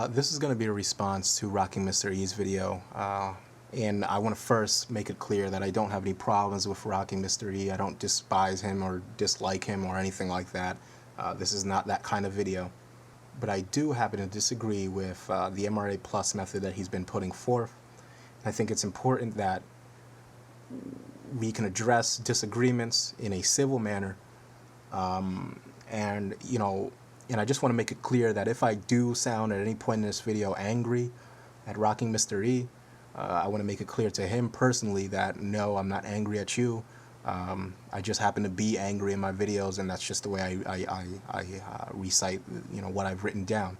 This is going to be a response to Rocking Mr. E's video. And I want to first make it clear that I don't have any problems with Rocking Mr. E. I don't despise him or dislike him or anything like that. This is not that kind of video. But I do happen to disagree with the MRA plus method that he's been putting forth. I think it's important that we can address disagreements in a civil manner. And I just want to make it clear that if I do sound at any point in this video angry at Rocking Mr. E, I want to make it clear to him personally that no, I'm not angry at you. I just happen to be angry in my videos, and that's just the way I recite, what I've written down.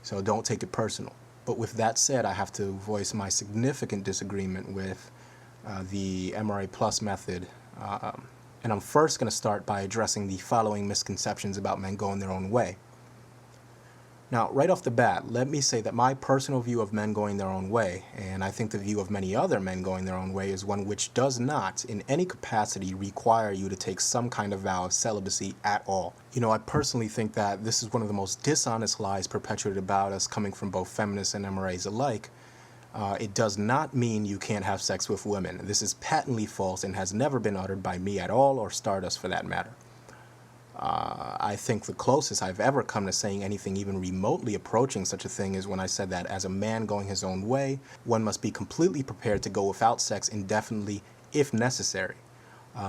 So don't take it personal. But with that said, I have to voice my significant disagreement with the MRA plus method. And I'm first going to start by addressing the following misconceptions about men going their own way. Now, right off the bat, let me say that my personal view of men going their own way, and I think the view of many other men going their own way, is one which does not, in any capacity, require you to take some kind of vow of celibacy at all. I personally think that this is one of the most dishonest lies perpetuated about us, coming from both feminists and MRAs alike. It does not mean you can't have sex with women. This is patently false and has never been uttered by me at all, or Stardust for that matter. I think the closest I've ever come to saying anything even remotely approaching such a thing is when I said that as a man going his own way, one must be completely prepared to go without sex indefinitely if necessary.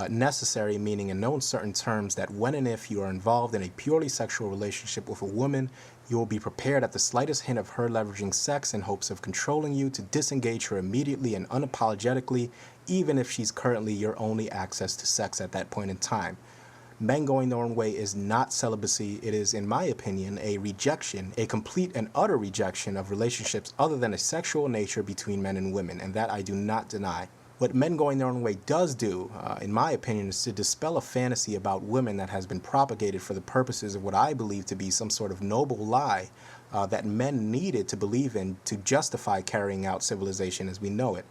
Necessary meaning in no uncertain terms that when and if you are involved in a purely sexual relationship with a woman, you will be prepared at the slightest hint of her leveraging sex in hopes of controlling you to disengage her immediately and unapologetically, even if she's currently your only access to sex at that point in time. Men going their own way is not celibacy. It is, in my opinion, a rejection, a complete and utter rejection of relationships other than a sexual nature between men and women, and that I do not deny. What men going their own way does do, in my opinion, is to dispel a fantasy about women that has been propagated for the purposes of what I believe to be some sort of noble lie that men needed to believe in to justify carrying out civilization as we know it.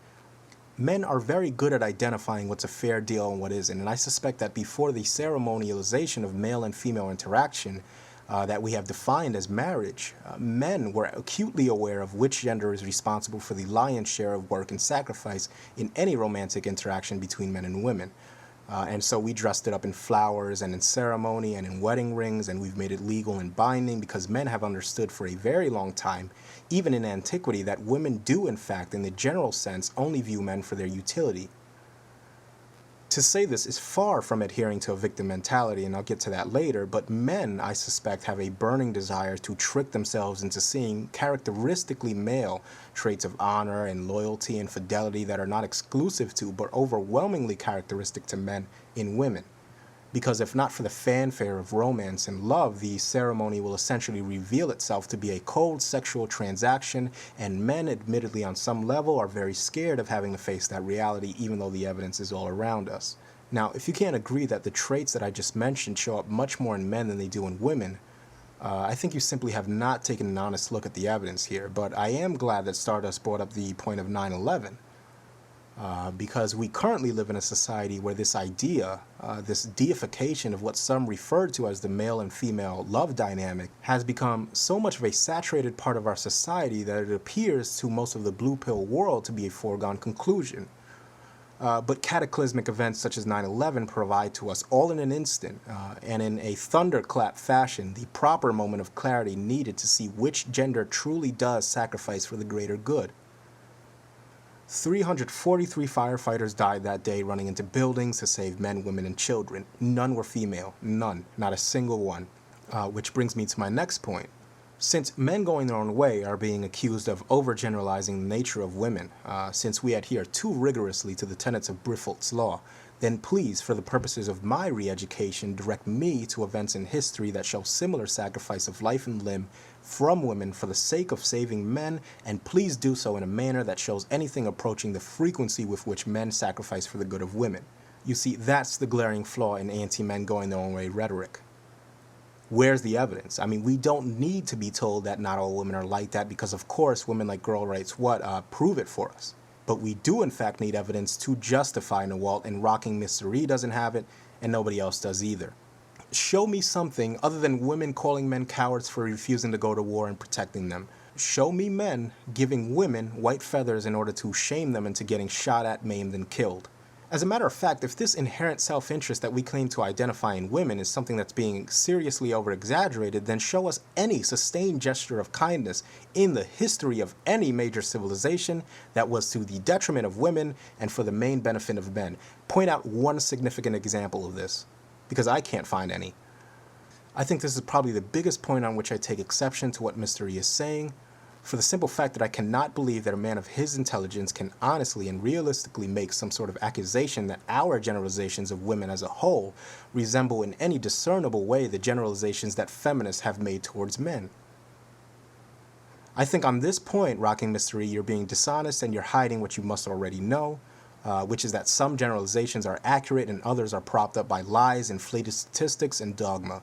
Men are very good at identifying what's a fair deal and what isn't, and I suspect that before the ceremonialization of male and female interaction that we have defined as marriage, men were acutely aware of which gender is responsible for the lion's share of work and sacrifice in any romantic interaction between men and women. And so we dressed it up in flowers and in ceremony and in wedding rings, and we've made it legal and binding because men have understood for a very long time, even in antiquity, that women do in fact, in the general sense, only view men for their utility. To say this is far from adhering to a victim mentality, and I'll get to that later, but men, I suspect, have a burning desire to trick themselves into seeing characteristically male traits of honor and loyalty and fidelity that are not exclusive to, but overwhelmingly characteristic to men in women. Because if not for the fanfare of romance and love, the ceremony will essentially reveal itself to be a cold sexual transaction, and men, admittedly on some level, are very scared of having to face that reality, even though the evidence is all around us. Now, if you can't agree that the traits that I just mentioned show up much more in men than they do in women, I think you simply have not taken an honest look at the evidence here. But I am glad that Stardust brought up the point of 9/11. Because we currently live in a society where this idea, this deification of what some refer to as the male and female love dynamic, has become so much of a saturated part of our society that it appears to most of the blue pill world to be a foregone conclusion. But cataclysmic events such as 9/11 provide to us all in an instant, and in a thunderclap fashion, the proper moment of clarity needed to see which gender truly does sacrifice for the greater good. 343 firefighters died that day running into buildings to save men, women, and children. None were female. None. Not a single one. Which brings me to my next point. Since men going their own way are being accused of overgeneralizing the nature of women, since we adhere too rigorously to the tenets of Brifolt's law, then please, for the purposes of my re-education, direct me to events in history that show similar sacrifice of life and limb from women for the sake of saving men, and please do so in a manner that shows anything approaching the frequency with which men sacrifice for the good of women. You see, that's the glaring flaw in anti-men going their own way rhetoric. Where's the evidence? I mean, we don't need to be told that not all women are like that because, of course, women like Girl Rights prove it for us. But we do, in fact, need evidence to justify Nawalt, and Rocking Mr. E doesn't have it, and nobody else does either. Show me something other than women calling men cowards for refusing to go to war and protecting them. Show me men giving women white feathers in order to shame them into getting shot at, maimed, and killed. As a matter of fact, if this inherent self-interest that we claim to identify in women is something that's being seriously over-exaggerated, then show us any sustained gesture of kindness in the history of any major civilization that was to the detriment of women and for the main benefit of men. Point out one significant example of this, because I can't find any. I think this is probably the biggest point on which I take exception to what Mr. E is saying, for the simple fact that I cannot believe that a man of his intelligence can honestly and realistically make some sort of accusation that our generalizations of women as a whole resemble in any discernible way the generalizations that feminists have made towards men. I think on this point, Rocking Mr. E, you're being dishonest and you're hiding what you must already know, which is that some generalizations are accurate and others are propped up by lies, inflated statistics, and dogma.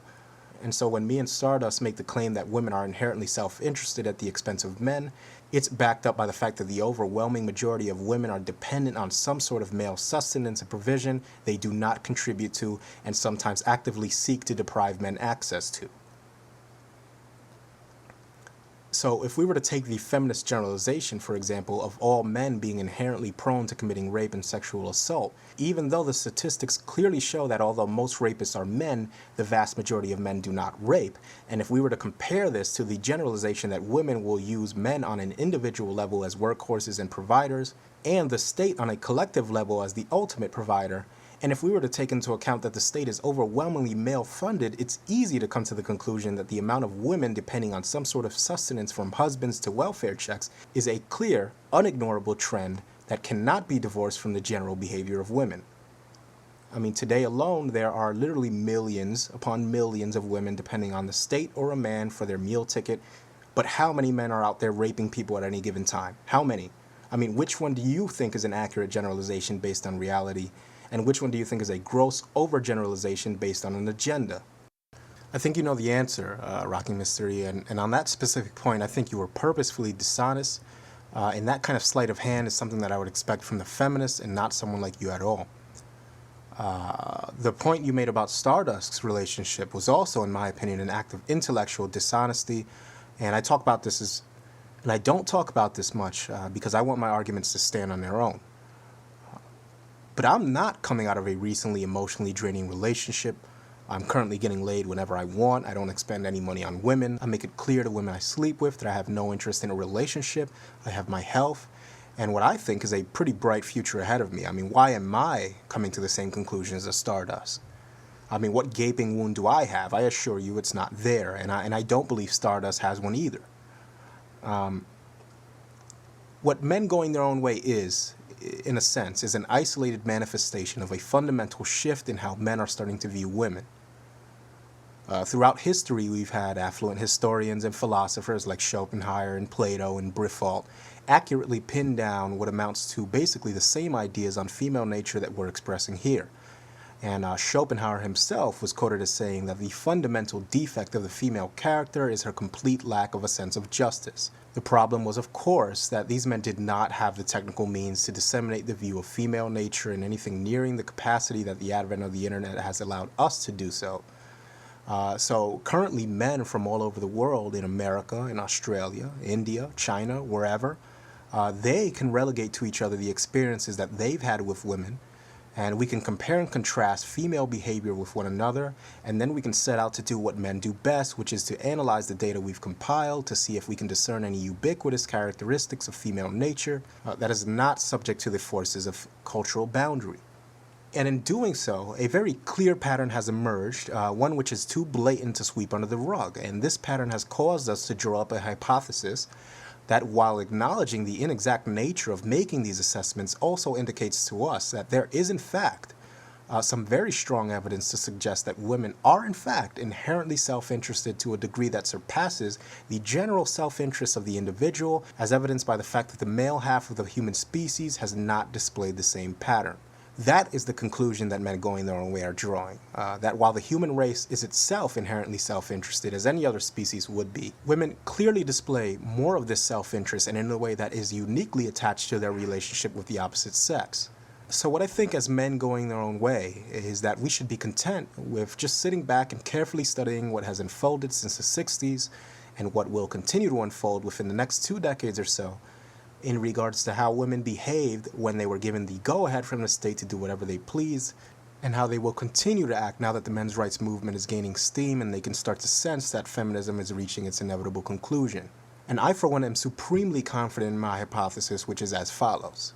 And so when me and Stardust make the claim that women are inherently self-interested at the expense of men, it's backed up by the fact that the overwhelming majority of women are dependent on some sort of male sustenance and provision they do not contribute to and sometimes actively seek to deprive men access to. So if we were to take the feminist generalization, for example, of all men being inherently prone to committing rape and sexual assault, even though the statistics clearly show that although most rapists are men, the vast majority of men do not rape, and if we were to compare this to the generalization that women will use men on an individual level as workhorses and providers, and the state on a collective level as the ultimate provider, and if we were to take into account that the state is overwhelmingly male-funded, it's easy to come to the conclusion that the amount of women depending on some sort of sustenance from husbands to welfare checks is a clear, unignorable trend that cannot be divorced from the general behavior of women. I mean, today alone, there are literally millions upon millions of women depending on the state or a man for their meal ticket, but how many men are out there raping people at any given time? How many? I mean, which one do you think is an accurate generalization based on reality? And which one do you think is a gross overgeneralization based on an agenda? I think you know the answer, Rocking Mr. E, and on that specific point, I think you were purposefully dishonest, and that kind of sleight of hand is something that I would expect from the feminists and not someone like you at all. The point you made about Stardust's relationship was also, in my opinion, an act of intellectual dishonesty, and I talk about this and I don't talk about this much because I want my arguments to stand on their own. But I'm not coming out of a recently emotionally draining relationship. I'm currently getting laid whenever I want. I don't expend any money on women. I make it clear to women I sleep with that I have no interest in a relationship. I have my health and what I think is a pretty bright future ahead of me. I mean, why am I coming to the same conclusions as Stardust? I mean, what gaping wound do I have? I assure you it's not there, and I don't believe Stardust has one either. What men going their own way is, in a sense, is an isolated manifestation of a fundamental shift in how men are starting to view women. Throughout history, we've had affluent historians and philosophers like Schopenhauer and Plato and Briffault accurately pin down what amounts to basically the same ideas on female nature that we're expressing here. And Schopenhauer himself was quoted as saying that the fundamental defect of the female character is her complete lack of a sense of justice. The problem was, of course, that these men did not have the technical means to disseminate the view of female nature in anything nearing the capacity that the advent of the internet has allowed us to do so. So currently men from all over the world, in America, in Australia, India, China, wherever, they can relegate to each other the experiences that they've had with women, and we can compare and contrast female behavior with one another, and then we can set out to do what men do best, which is to analyze the data we've compiled to see if we can discern any ubiquitous characteristics of female nature that is not subject to the forces of cultural boundary. And in doing so, a very clear pattern has emerged, one which is too blatant to sweep under the rug, and this pattern has caused us to draw up a hypothesis that, while acknowledging the inexact nature of making these assessments, also indicates to us that there is in fact some very strong evidence to suggest that women are in fact inherently self-interested to a degree that surpasses the general self-interest of the individual, as evidenced by the fact that the male half of the human species has not displayed the same pattern. That is the conclusion that men going their own way are drawing, that while the human race is itself inherently self-interested, as any other species would be, women clearly display more of this self-interest and in a way that is uniquely attached to their relationship with the opposite sex. So what I think as men going their own way is that we should be content with just sitting back and carefully studying what has unfolded since the 60s and what will continue to unfold within the next 2 decades or so in regards to how women behaved when they were given the go-ahead from the state to do whatever they please, and how they will continue to act now that the men's rights movement is gaining steam and they can start to sense that feminism is reaching its inevitable conclusion. And I, for one, am supremely confident in my hypothesis, which is as follows.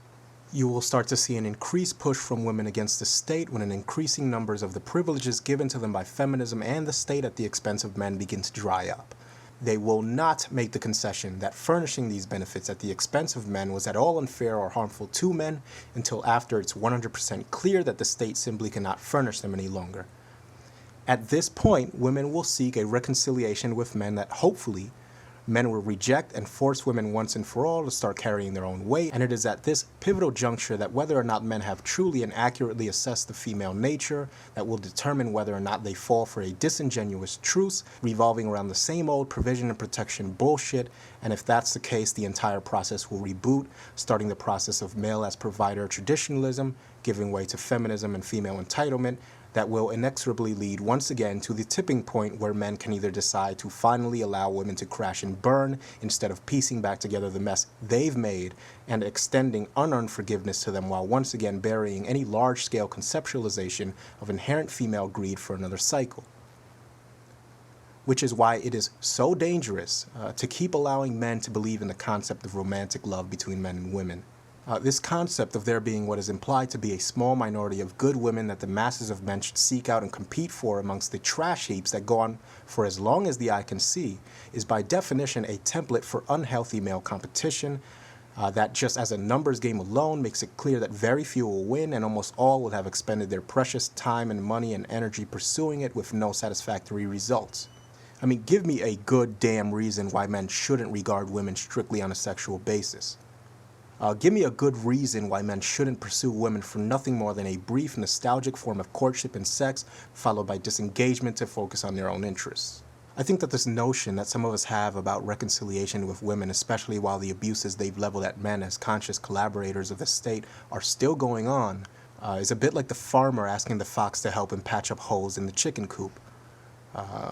You will start to see an increased push from women against the state when an increasing numbers of the privileges given to them by feminism and the state at the expense of men begin to dry up. They will not make the concession that furnishing these benefits at the expense of men was at all unfair or harmful to men until after it's 100% clear that the state simply cannot furnish them any longer. At this point, women will seek a reconciliation with men that hopefully men will reject and force women once and for all to start carrying their own weight, and it is at this pivotal juncture that whether or not men have truly and accurately assessed the female nature that will determine whether or not they fall for a disingenuous truce revolving around the same old provision and protection bullshit, and if that's the case, the entire process will reboot, starting the process of male as provider traditionalism, giving way to feminism and female entitlement, that will inexorably lead once again to the tipping point where men can either decide to finally allow women to crash and burn instead of piecing back together the mess they've made and extending unearned forgiveness to them while once again burying any large-scale conceptualization of inherent female greed for another cycle. Which is why it is so dangerous to keep allowing men to believe in the concept of romantic love between men and women. This concept of there being what is implied to be a small minority of good women that the masses of men should seek out and compete for amongst the trash heaps that go on for as long as the eye can see is by definition a template for unhealthy male competition that just as a numbers game alone makes it clear that very few will win and almost all will have expended their precious time and money and energy pursuing it with no satisfactory results. I mean, give me a good damn reason why men shouldn't regard women strictly on a sexual basis. Give me a good reason why men shouldn't pursue women for nothing more than a brief, nostalgic form of courtship and sex, followed by disengagement to focus on their own interests. I think that this notion that some of us have about reconciliation with women, especially while the abuses they've leveled at men as conscious collaborators of the state are still going on, is a bit like the farmer asking the fox to help him patch up holes in the chicken coop.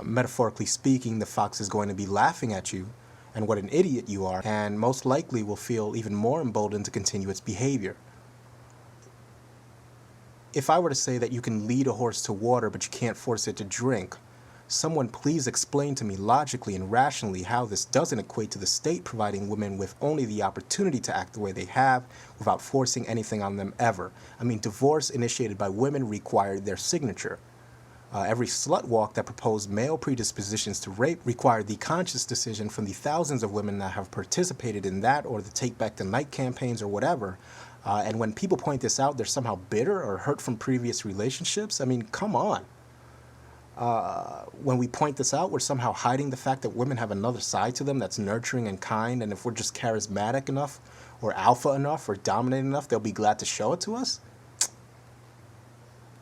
Metaphorically speaking, the fox is going to be laughing at you and what an idiot you are, and most likely will feel even more emboldened to continue its behavior. If I were to say that you can lead a horse to water but you can't force it to drink, someone please explain to me logically and rationally how this doesn't equate to the state providing women with only the opportunity to act the way they have without forcing anything on them ever. I mean, divorce initiated by women required their signature. Every slut walk that proposed male predispositions to rape required the conscious decision from the thousands of women that have participated in that or the Take Back the Night campaigns or whatever. And when people point this out, they're somehow bitter or hurt from previous relationships. I mean, come on. When we point this out, we're somehow hiding the fact that women have another side to them that's nurturing and kind, and if we're just charismatic enough or alpha enough or dominant enough, they'll be glad to show it to us.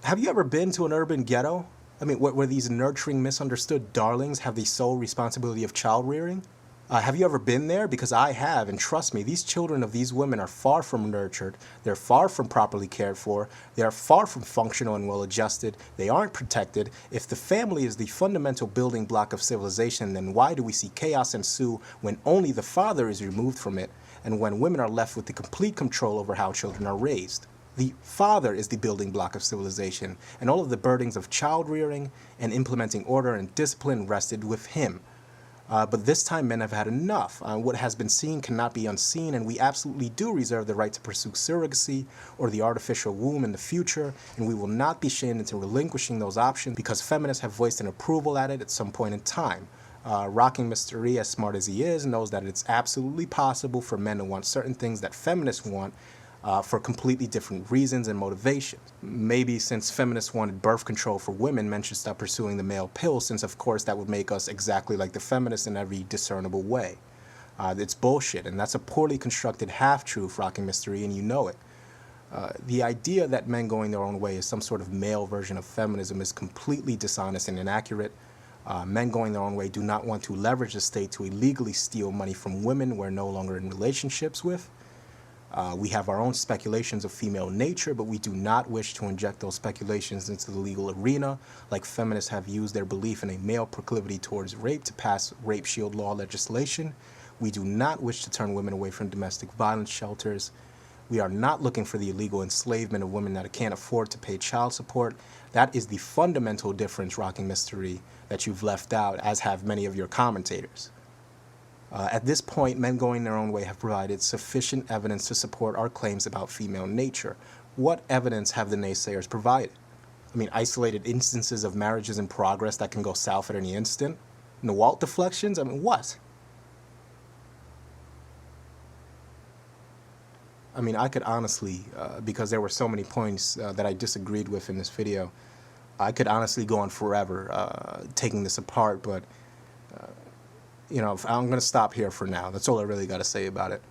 Have you ever been to an urban ghetto? I mean, where these nurturing, misunderstood darlings have the sole responsibility of child rearing? Have you ever been there? Because I have, and trust me, these children of these women are far from nurtured, they're far from properly cared for, they are far from functional and well-adjusted, they aren't protected. If the family is the fundamental building block of civilization, then why do we see chaos ensue when only the father is removed from it, and when women are left with the complete control over how children are raised? The father is the building block of civilization, and all of the burdens of child rearing and implementing order and discipline rested with him. But this time men have had enough. What has been seen cannot be unseen, and we absolutely do reserve the right to pursue surrogacy or the artificial womb in the future, and we will not be shamed into relinquishing those options because feminists have voiced an approval at it at some point in time. Rocking Mr. E, as smart as he is, knows that it's absolutely possible for men to want certain things that feminists want, for completely different reasons and motivations. Maybe since feminists wanted birth control for women, men should stop pursuing the male pill, since of course that would make us exactly like the feminists in every discernible way. It's bullshit, and that's a poorly constructed half-truth, Rocking Mr. E, and you know it. The idea that men going their own way is some sort of male version of feminism is completely dishonest and inaccurate. Men going their own way do not want to leverage the state to illegally steal money from women we're no longer in relationships with. We have our own speculations of female nature, but we do not wish to inject those speculations into the legal arena, like feminists have used their belief in a male proclivity towards rape to pass rape shield law legislation. We do not wish to turn women away from domestic violence shelters. We are not looking for the illegal enslavement of women that can't afford to pay child support. That is the fundamental difference, Rocking Mystery, that you've left out, as have many of your commentators. At this point, men going their own way have provided sufficient evidence to support our claims about female nature. What evidence have the naysayers provided? I mean, isolated instances of marriages in progress that can go south at any instant? Nawalt deflections? I mean, what? I mean, I could honestly, because there were so many points that I disagreed with in this video, I could honestly go on forever taking this apart, but, you know, I'm going to stop here for now. That's all I really got to say about it.